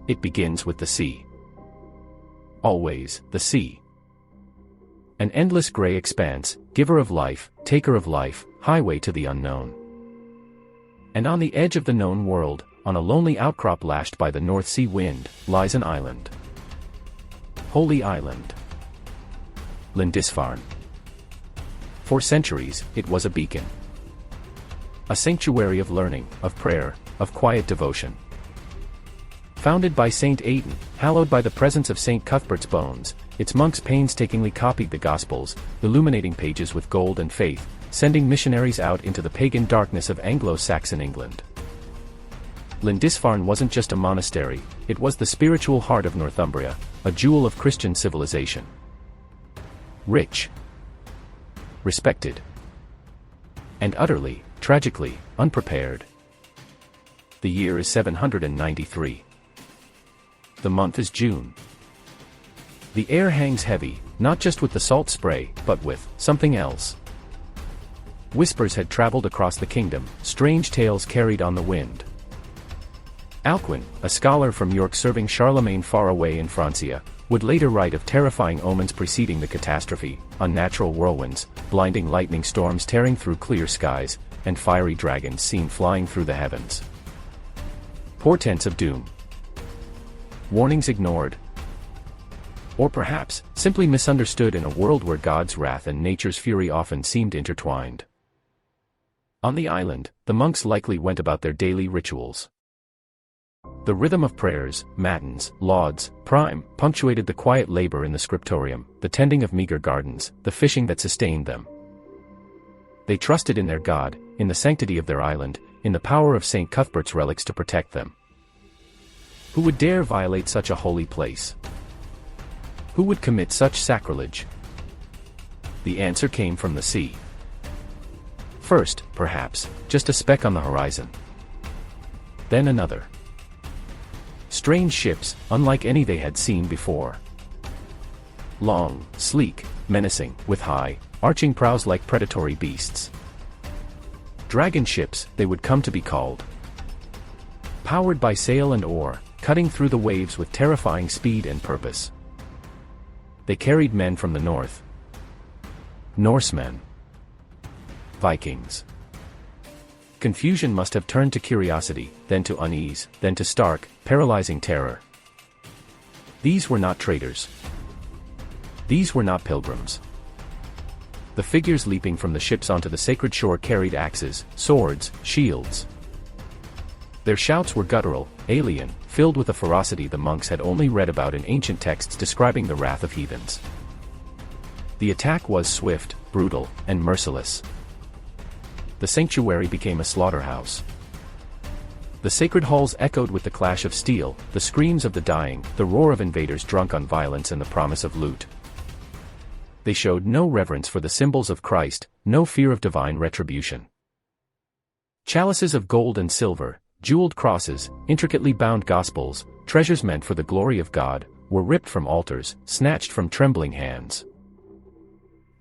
It begins with the sea. Always, the sea. An endless gray expanse, giver of life, taker of life, highway to the unknown. And on the edge of the known world, on a lonely outcrop lashed by the North Sea wind, lies an island. Holy Island. Lindisfarne. For centuries, it was a beacon. A sanctuary of learning, of prayer, of quiet devotion. Founded by Saint Aidan, hallowed by the presence of Saint Cuthbert's bones, its monks painstakingly copied the Gospels, illuminating pages with gold and faith, sending missionaries out into the pagan darkness of Anglo-Saxon England. Lindisfarne wasn't just a monastery, it was the spiritual heart of Northumbria, a jewel of Christian civilization. Rich, respected, and utterly, tragically, unprepared. The year is 793. The month is June. The air hangs heavy, not just with the salt spray, but with something else. Whispers had traveled across the kingdom, strange tales carried on the wind. Alcuin, a scholar from York serving Charlemagne far away in Francia, would later write of terrifying omens preceding the catastrophe, unnatural whirlwinds, blinding lightning storms tearing through clear skies, and fiery dragons seen flying through the heavens. Portents of doom. Warnings ignored. Or perhaps, simply misunderstood in a world where God's wrath and nature's fury often seemed intertwined. On the island, the monks likely went about their daily rituals. The rhythm of prayers, matins, lauds, prime, punctuated the quiet labor in the scriptorium, the tending of meager gardens, the fishing that sustained them. They trusted in their God, in the sanctity of their island, in the power of St. Cuthbert's relics to protect them. Who would dare violate such a holy place? Who would commit such sacrilege? The answer came from the sea. First, perhaps, just a speck on the horizon. Then another. Strange ships, unlike any they had seen before. Long, sleek, menacing, with high, arching prows like predatory beasts. Dragon ships, they would come to be called. Powered by sail and oar, cutting through the waves with terrifying speed and purpose. They carried men from the north. Norsemen. Vikings. Confusion must have turned to curiosity, then to unease, then to stark, paralyzing terror. These were not traders. These were not pilgrims. The figures leaping from the ships onto the sacred shore carried axes, swords, shields. Their shouts were guttural, alien, filled with a ferocity the monks had only read about in ancient texts describing the wrath of heathens. The attack was swift, brutal, and merciless. The sanctuary became a slaughterhouse. The sacred halls echoed with the clash of steel, the screams of the dying, the roar of invaders drunk on violence and the promise of loot. They showed no reverence for the symbols of Christ, no fear of divine retribution. Chalices of gold and silver, jeweled crosses, intricately bound gospels, treasures meant for the glory of God, were ripped from altars, snatched from trembling hands.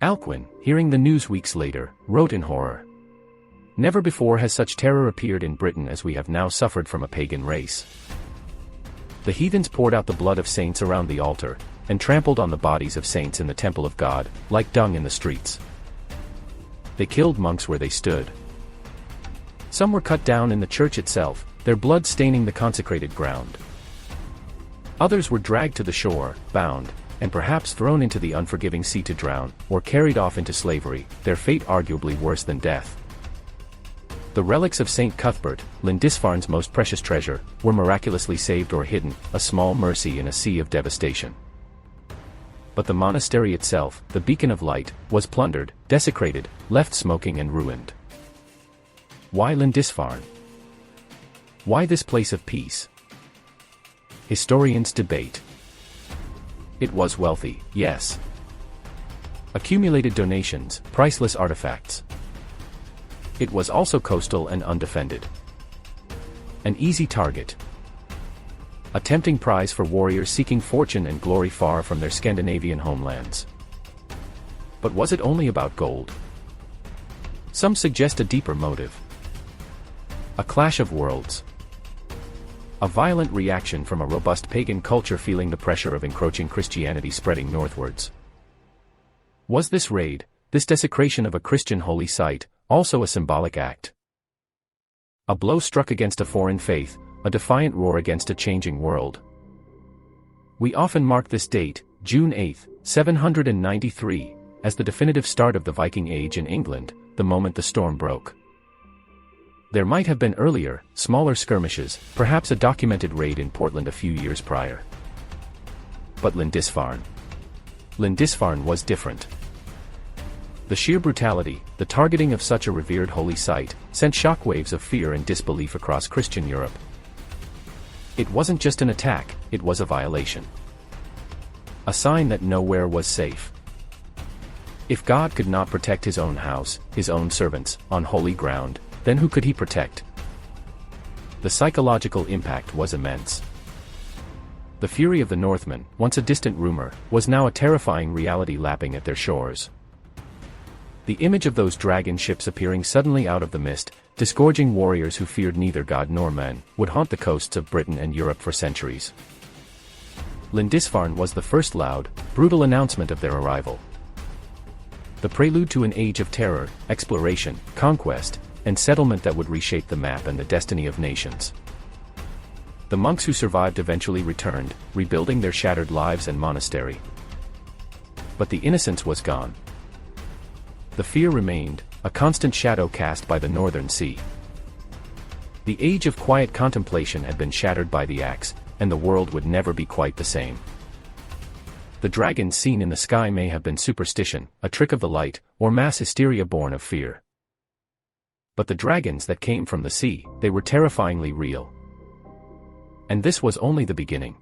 Alcuin, hearing the news weeks later, wrote in horror. Never before has such terror appeared in Britain as we have now suffered from a pagan race. The heathens poured out the blood of saints around the altar, and trampled on the bodies of saints in the temple of God, like dung in the streets. They killed monks where they stood. Some were cut down in the church itself, their blood staining the consecrated ground. Others were dragged to the shore, bound, and perhaps thrown into the unforgiving sea to drown, or carried off into slavery, their fate arguably worse than death. The relics of St. Cuthbert, Lindisfarne's most precious treasure, were miraculously saved or hidden, a small mercy in a sea of devastation. But the monastery itself, the beacon of light, was plundered, desecrated, left smoking and ruined. Why Lindisfarne? Why this place of peace? Historians debate. It was wealthy, yes. Accumulated donations, priceless artifacts. It was also coastal and undefended. An easy target. A tempting prize for warriors seeking fortune and glory far from their Scandinavian homelands. But was it only about gold? Some suggest a deeper motive. A clash of worlds. A violent reaction from a robust pagan culture feeling the pressure of encroaching Christianity spreading northwards. Was this raid, this desecration of a Christian holy site, also a symbolic act? A blow struck against a foreign faith, a defiant roar against a changing world. We often mark this date, June 8, 793, as the definitive start of the Viking Age in England, the moment the storm broke. There might have been earlier, smaller skirmishes, perhaps a documented raid in Portland a few years prior. But Lindisfarne was different. The sheer brutality, the targeting of such a revered holy site, sent shockwaves of fear and disbelief across Christian Europe. It wasn't just an attack, it was a violation. A sign that nowhere was safe. If God could not protect his own house, his own servants, on holy ground, then who could he protect? The psychological impact was immense. The fury of the Northmen, once a distant rumor, was now a terrifying reality lapping at their shores. The image of those dragon ships appearing suddenly out of the mist, disgorging warriors who feared neither God nor men, would haunt the coasts of Britain and Europe for centuries. Lindisfarne was the first loud, brutal announcement of their arrival. The prelude to an age of terror, exploration, conquest, and settlement that would reshape the map and the destiny of nations. The monks who survived eventually returned, rebuilding their shattered lives and monastery. But the innocence was gone. The fear remained, a constant shadow cast by the northern sea. The age of quiet contemplation had been shattered by the axe, and the world would never be quite the same. The dragons seen in the sky may have been superstition, a trick of the light, or mass hysteria born of fear. But the dragons that came from the sea, they were terrifyingly real. And this was only the beginning.